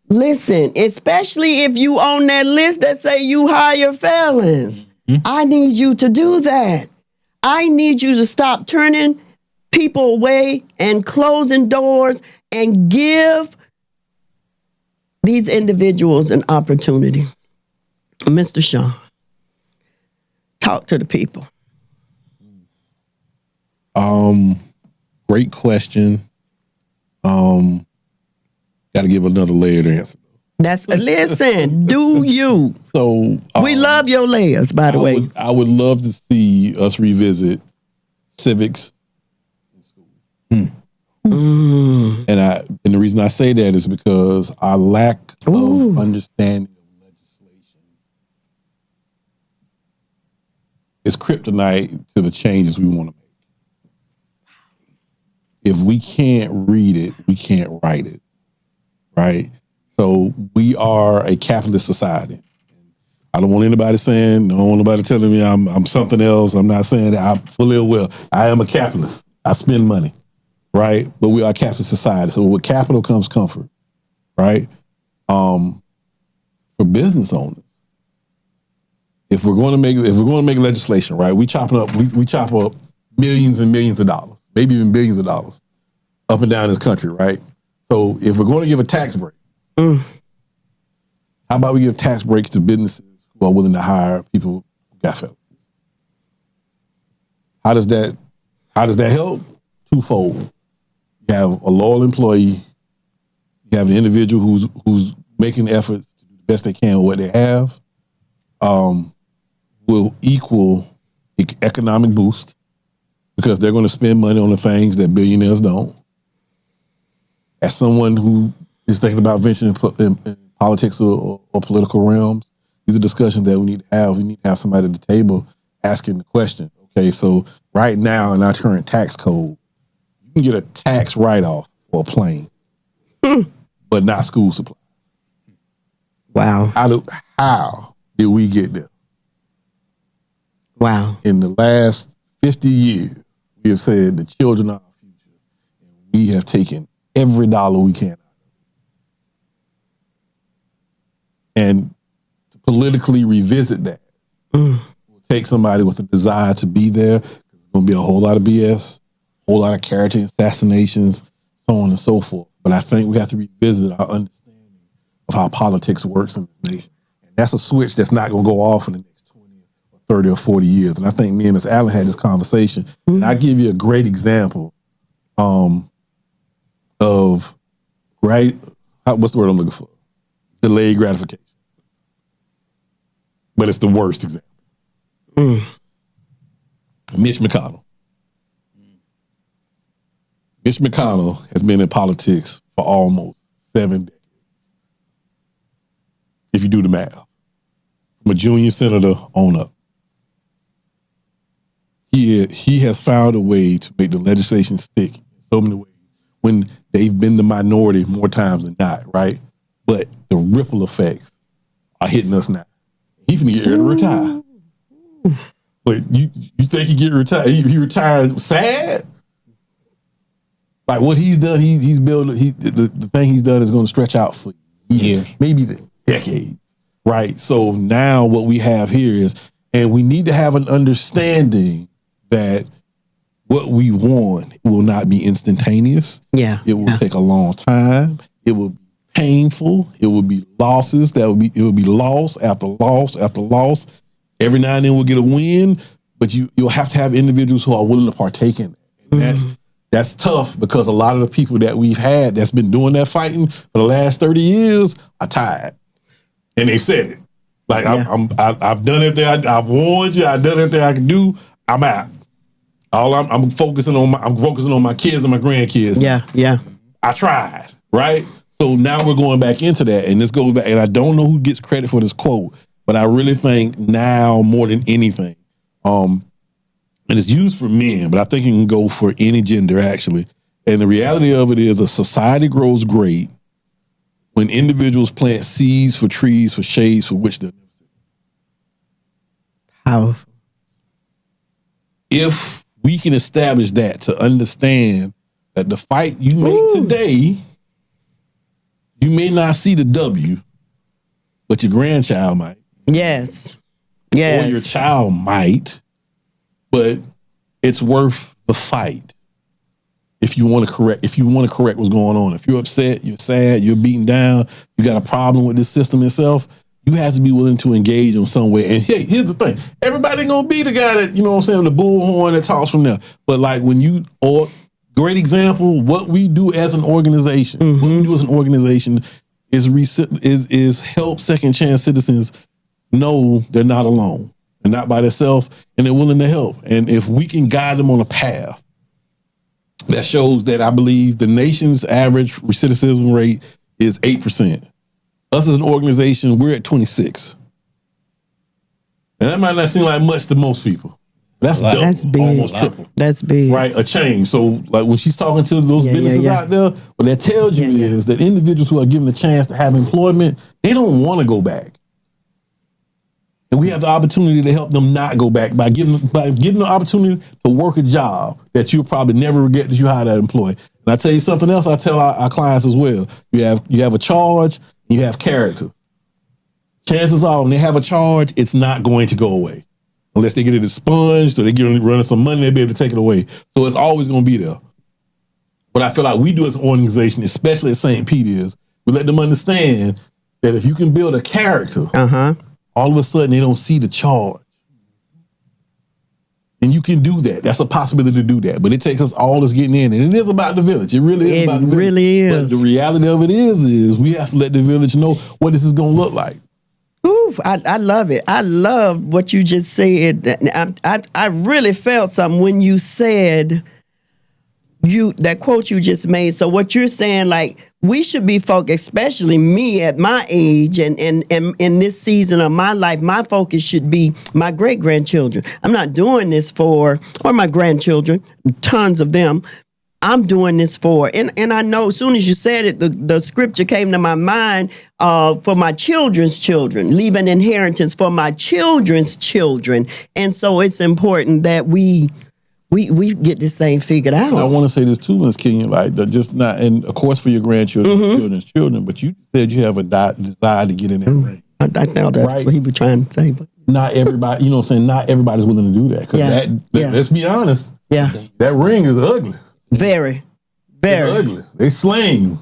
Listen, especially if you on that list that say you hire felons, I need you to do that. I need you to stop turning people away and closing doors and give these individuals an opportunity. Mr. Sean, talk to the people. Great question. Got to give another layered answer. Listen, do you? So we love your layers, by the way. I would love to see us revisit civics in school. And the reason I say that is because our lack of understanding of legislation is kryptonite to the changes we want to make. If we can't read it, we can't write it, right? So we are a capitalist society. I don't want anybody saying, I don't want nobody telling me I'm something else. I'm not saying that. I'm fully aware. I am a capitalist. I spend money, right? But we are a capitalist society. So with capital comes comfort, right? For business owners, if we're going to make legislation, right? We chop up millions and millions of dollars, maybe even billions of dollars up and down this country, right? So if we're going to give a tax break, how about we give tax breaks to businesses who are willing to hire people who got felonies? How does that help? Twofold. You have a loyal employee, you have an individual who's making efforts to do the best they can with what they have, will equal economic boost because they're going to spend money on the things that billionaires don't. as someone who is thinking about venturing in politics or political realms, these are discussions that we need to have. We need to have somebody at the table asking the question. Okay, so right now in our current tax code, you can get a tax write-off for a plane, but not school supplies. Wow. How did we get there? Wow. In the last 50 years, we have said the children are our future. And we have taken every dollar we can out of it. And to politically revisit that, will take somebody with a desire to be there. There's going to be a whole lot of BS, a whole lot of character assassinations, so on and so forth. But I think we have to revisit our understanding of how politics works in this nation. And that's a switch that's not going to go off in the next 20 or 30 or 40 years. And I think me and Ms. Allen had this conversation. And I'll give you a great example of, what's the word I'm looking for? Delayed gratification. But it's the worst example. Mitch McConnell. Mitch McConnell has been in politics for almost 7 decades. If you do the math. From a junior senator on up. He has found a way to make the legislation stick in so many ways when they've been the minority more times than not, right? But the ripple effects are hitting us now. He's finna get ready to retire. But you think he get retired? He retired sad? Like what he's done, he's building. The thing he's done is going to stretch out for years, maybe even decades, right? So now what we have here is, and we need to have an understanding that what we want will not be instantaneous. Yeah, it will take a long time. It will be painful. It will be losses. It will be loss after loss after loss. Every now and then we'll get a win, but you'll have to have individuals who are willing to partake in it. And that's tough because a lot of the people that we've had that's been doing that fighting for the last 30 years are tired. And they said it. Like, I've done everything. I've warned you. I've done everything I can do. I'm out. I'm focusing on my kids and my grandkids. Yeah. I tried, right? So now we're going back into that, and this goes back. And I don't know who gets credit for this quote, but I really think now more than anything, and it's used for men, but I think it can go for any gender actually. And the reality of it is, a society grows great when individuals plant seeds for trees, for shades for which they'll never see. Powerful. If we can establish that, to understand that the fight you make today, you may not see the W, but your grandchild might. Yes. Or your child might, but it's worth the fight. If you want to correct what's going on. If you're upset, you're sad, you're beaten down, you got a problem with this system itself, you have to be willing to engage in some way. And here's the thing. Everybody ain't gonna be the guy that, the bullhorn that talks from there. But like great example, what we do as an organization, is help second chance citizens know they're not alone and not by themselves, and they're willing to help. And if we can guide them on a path that shows that, I believe the nation's average recidivism rate is 8%. Us as an organization, we're at 26. And that might not seem like much to most people. That's double, that's big. Almost triple. That's big. Right, a change. So like when she's talking to those businesses out there, what that tells you is that individuals who are given a chance to have employment, they don't want to go back. And we have the opportunity to help them not go back by giving them the opportunity to work a job that you'll probably never regret that you hired that employee. And I tell you something else I tell our clients as well. You have a charge, you have character. Chances are when they have a charge, it's not going to go away. Unless they get it expunged or they get running some money, they'll be able to take it away. So it's always going to be there. What I feel like we do as an organization, especially at St. Peter's, we let them understand that if you can build a character, all of a sudden they don't see the charge. And you can do that. That's a possibility to do that. But it takes us all just getting in. And it is about the village. It really is about the village. It really is. But the reality of it is we have to let the village know what this is going to look like. Oof, I love it. I love what you just said. I really felt something when you said that quote you just made. So what you're saying, like, we should be focused, especially me at my age and in this season of my life, my focus should be my great grandchildren. I'm not doing this or my grandchildren, tons of them. I'm doing this for, and I know as soon as you said it, the scripture came to my mind, for my children's children, leave an inheritance for my children's children. And so it's important that we get this thing figured out. I want to say this too, Ms. Kenyon, like just not, and of course for your grandchildren, children's children, but you said you have a desire to get in that ring. I know that's what he was trying to say, but not everybody, you know what I'm saying? Not everybody's willing to do that. Because let's be honest, that ring is ugly. Very. It's ugly. They slang.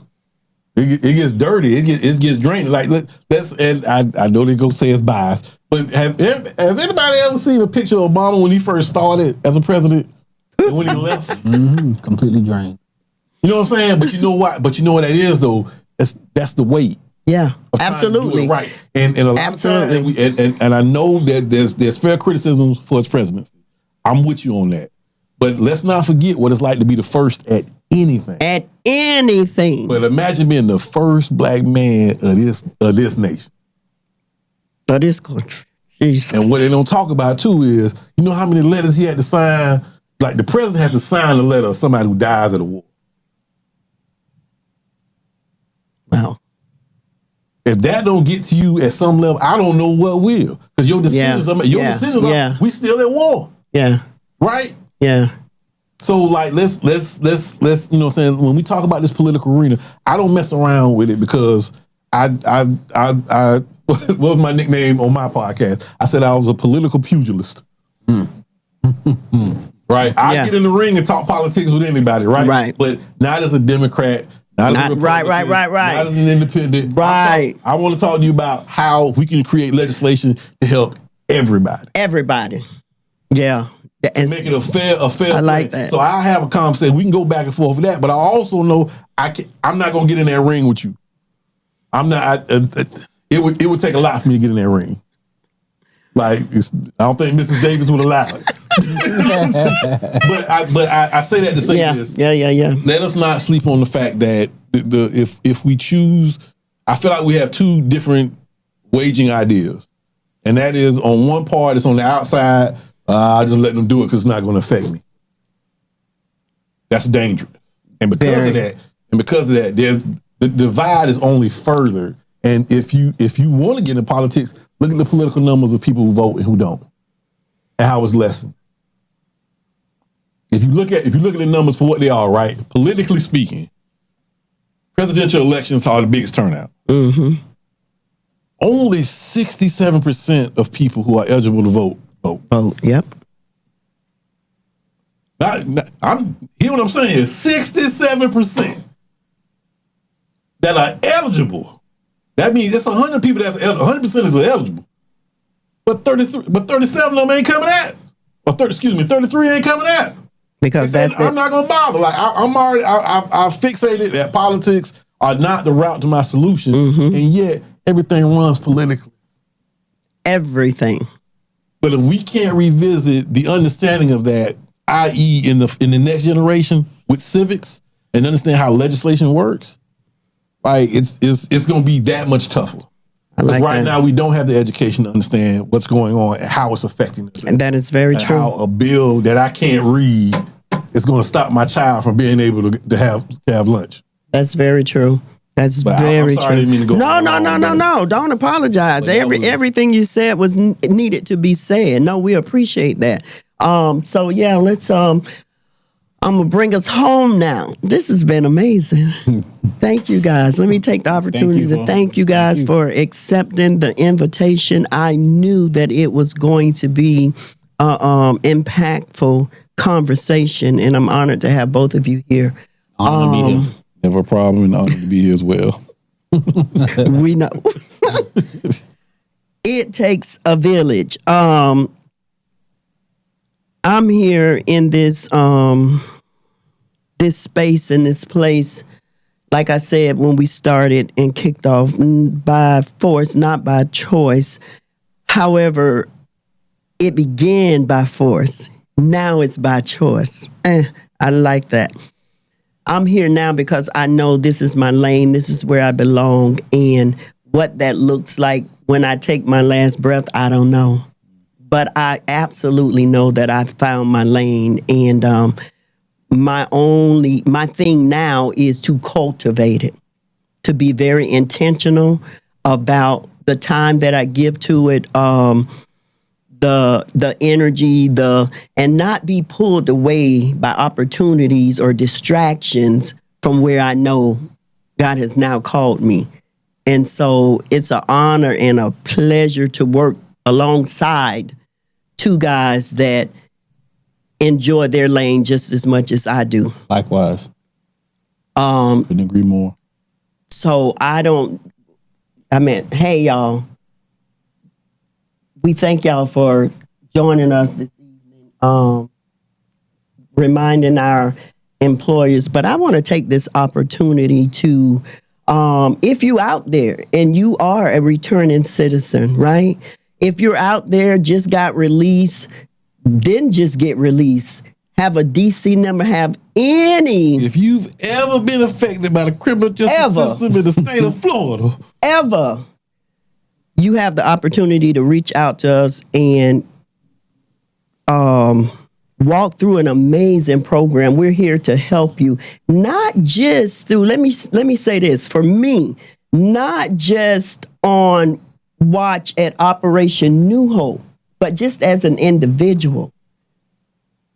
It gets dirty. It gets drained. Like let's. And I know they go say it's biased, but has anybody ever seen a picture of Obama when he first started as a president and when he left? Completely drained. You know what I'm saying? But you know what? But you know what that is though. That's the weight. Yeah, absolutely. Right. And a lot of times, and I know that there's fair criticism for his presidency. I'm with you on that. But let's not forget what it's like to be the first at anything. At anything. But imagine being the first black man of this nation. Of this country. Jesus. And what they don't talk about too is, you know how many letters he had to sign? Like the president had to sign a letter of somebody who dies at a war. Wow. If that don't get to you at some level, I don't know what will. Because your decisions, decisions are, we still at war. Yeah. Right? Yeah. So like let's you know what I'm saying, when we talk about this political arena, I don't mess around with it because I what was my nickname on my podcast? I said I was a political pugilist. Right. I get in the ring and talk politics with anybody, right? Right. But not as a Democrat, not as a Republican, right. not as an independent. Right. I want to talk to you about how we can create legislation to help everybody. Everybody. Yeah. And make it a fair I like that. So I have a conversation. We can go back and forth with that, but I also know I'm not going to get in that ring with you. I'm not. It would take a lot for me to get in that ring. Like I don't think Mrs. Davis would allow it. but I say that to say this. Yeah. Let us not sleep on the fact that if we choose, I feel like we have two different waging ideas, and that is on one part, it's on the outside. I just let them do it because it's not going to affect me. That's dangerous, and because of that, there's the divide is only further. And if you want to get into politics, look at the political numbers of people who vote and who don't, and how it's lessened. If you look at the numbers for what they are, right? Politically speaking, presidential elections are the biggest turnout. Mm-hmm. Only 67% of people who are eligible to vote. Yep. Hear what I'm saying? 67% that are eligible. That means it's 100 people that's 100% is eligible. But 37 of them ain't coming at. 33 ain't coming at. Because I'm not gonna bother. Like I've fixated that politics are not the route to my solution, and yet everything runs politically. Everything. But if we can't revisit the understanding of that, i.e., in the next generation with civics and understand how legislation works, like it's going to be that much tougher. Right now, we don't have the education to understand what's going on and how it's affecting us. And that is very true. How a bill that I can't read is going to stop my child from being able to have lunch. That's very true. That's very true. I didn't mean to go No. Don't apologize. Everything you said was needed to be said. No, we appreciate that. So yeah, let's. I'm gonna bring us home now. This has been amazing. Thank you guys. Let me take the opportunity to thank you guys for accepting the invitation. I knew that it was going to be impactful conversation, and I'm honored to have both of you here. Honored to be here. Never a problem, and honored to be here as well. We know. It takes a village. I'm here in this this space and this place, like I said, when we started and kicked off, by force, not by choice. However, it began by force. Now it's by choice. I like that. I'm here now because I know this is my lane. This is where I belong. And what that looks like when I take my last breath, I don't know. But I absolutely know that I found my lane. And my thing now is to cultivate it, to be very intentional about the time that I give to it, the energy, and not be pulled away by opportunities or distractions from where I know God has now called me. And so it's an honor and a pleasure to work alongside two guys that enjoy their lane just as much as I do. Likewise. Couldn't agree more. So hey y'all, we thank y'all for joining us this evening, reminding our employers. But I want to take this opportunity to, if you out there and you are a returning citizen, right? If you're out there, just got released, didn't just get released, have a DC number, have any. If you've ever been affected by the criminal justice system in the state of Florida, you have the opportunity to reach out to us and walk through an amazing program. We're here to help you, not just through, let me say this, for me, not just on watch at Operation New Hope, but just as an individual.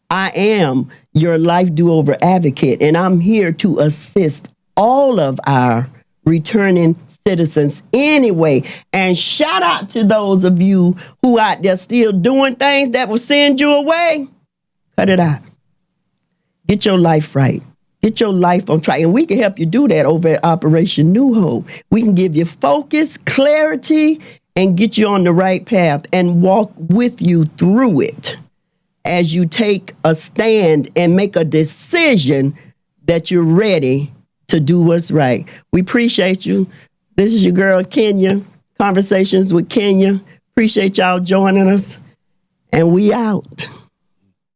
I am your life do-over advocate, and I'm here to assist all of our returning citizens anyway. And shout out to those of you who out there still doing things that will send you away. Cut it out. Get your life right. Get your life on track. And we can help you do that over at Operation New Hope. We can give you focus, clarity, and get you on the right path and walk with you through it as you take a stand and make a decision that you're ready to do what's right. We appreciate you. This is your girl, Kenya. Conversations with Kenya. Appreciate y'all joining us. And we out.